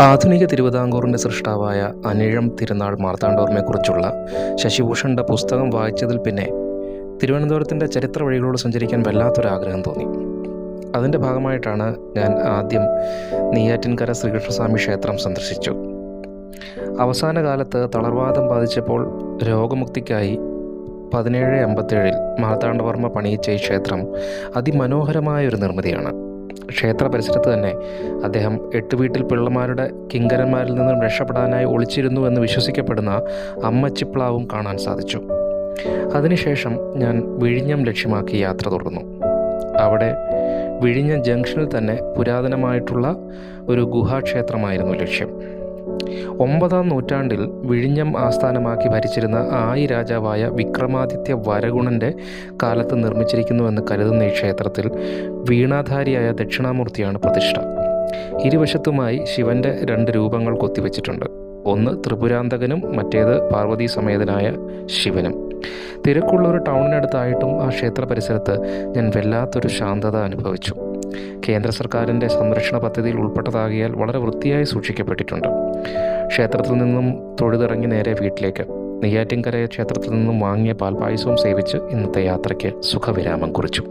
ആധുനിക തിരുവിതാംകൂറിൻ്റെ സൃഷ്ടാവായ അനിഴം തിരുനാൾ മാർത്താണ്ഡവർമ്മയെക്കുറിച്ചുള്ള ശശിഭൂഷണിൻ്റെ പുസ്തകം വായിച്ചതിൽ പിന്നെ തിരുവനന്തപുരത്തിൻ്റെ ചരിത്ര വഴികളോട് സഞ്ചരിക്കാൻ വല്ലാത്തൊരാഗ്രഹം തോന്നി. അതിൻ്റെ ഭാഗമായിട്ടാണ് ഞാൻ ആദ്യം നെയ്യാറ്റിൻകര ശ്രീകൃഷ്ണസ്വാമി ക്ഷേത്രം സന്ദർശിച്ചു. അവസാന കാലത്ത് തളർവാദം ബാധിച്ചപ്പോൾ രോഗമുക്തിക്കായി 1757 മാർത്താണ്ഡവർമ്മ പണിയിച്ച ഈ ക്ഷേത്രം അതിമനോഹരമായൊരു നിർമ്മിതിയാണ്. ക്ഷേത്ര പരിസരത്ത് തന്നെ അദ്ദേഹം 8 വീട്ടിൽ പിള്ളമാരുടെ കിങ്കരന്മാരിൽ നിന്നും രക്ഷപ്പെടാനായി ഒളിച്ചിരുന്നു എന്ന് വിശ്വസിക്കപ്പെടുന്ന അമ്മച്ചിപ്ലാവും കാണാൻ സാധിച്ചു. അതിനുശേഷം ഞാൻ വിഴിഞ്ഞം ലക്ഷ്യമാക്കി യാത്ര തുടർന്നു. അവിടെ വിഴിഞ്ഞം ജംഗ്ഷനിൽ തന്നെ പുരാതനമായിട്ടുള്ള ഒരു ഗുഹാക്ഷേത്രമായിരുന്നു ലക്ഷ്യം. 9-ാം നൂറ്റാണ്ടിൽ വിഴിഞ്ഞം ആസ്ഥാനമാക്കി ഭരിച്ചിരുന്ന ആയി രാജാവായ വിക്രമാദിത്യ വരഗുണൻ്റെ കാലത്ത് നിർമ്മിച്ചിരിക്കുന്നുവെന്ന് കരുതുന്ന ഈ ക്ഷേത്രത്തിൽ വീണാധാരിയായ ദക്ഷിണാമൂർത്തിയാണ് പ്രതിഷ്ഠ. ഇരുവശത്തുമായി ശിവൻ്റെ 2 രൂപങ്ങൾ കൊത്തിവെച്ചിട്ടുണ്ട്. ഒന്ന് ത്രിപുരാന്തകനും മറ്റേത് പാർവതീ സമേതനായ ശിവനും. തിരക്കുള്ള ഒരു ടൗണിനടുത്തായിട്ടും ആ ക്ഷേത്ര പരിസരത്ത് ഞാൻ വല്ലാത്തൊരു ശാന്തത അനുഭവിച്ചു. കേന്ദ്ര സർക്കാരിൻ്റെ സംരക്ഷണ പദ്ധതിയിൽ ഉൾപ്പെട്ടതാകിയാൽ വളരെ വൃത്തിയായി സൂക്ഷിക്കപ്പെട്ടിട്ടുണ്ട്. ക്ഷേത്രത്തിൽ നിന്നും തൊഴുതിറങ്ങി നേരെ വീട്ടിലേക്ക് നെയ്യാറ്റിൻകര ക്ഷേത്രത്തിൽ നിന്നും വാങ്ങിയ പാൽപ്പായസവും സേവിച്ച് ഇന്നത്തെ യാത്രയ്ക്ക് സുഖവിരാമം കുറിച്ചു.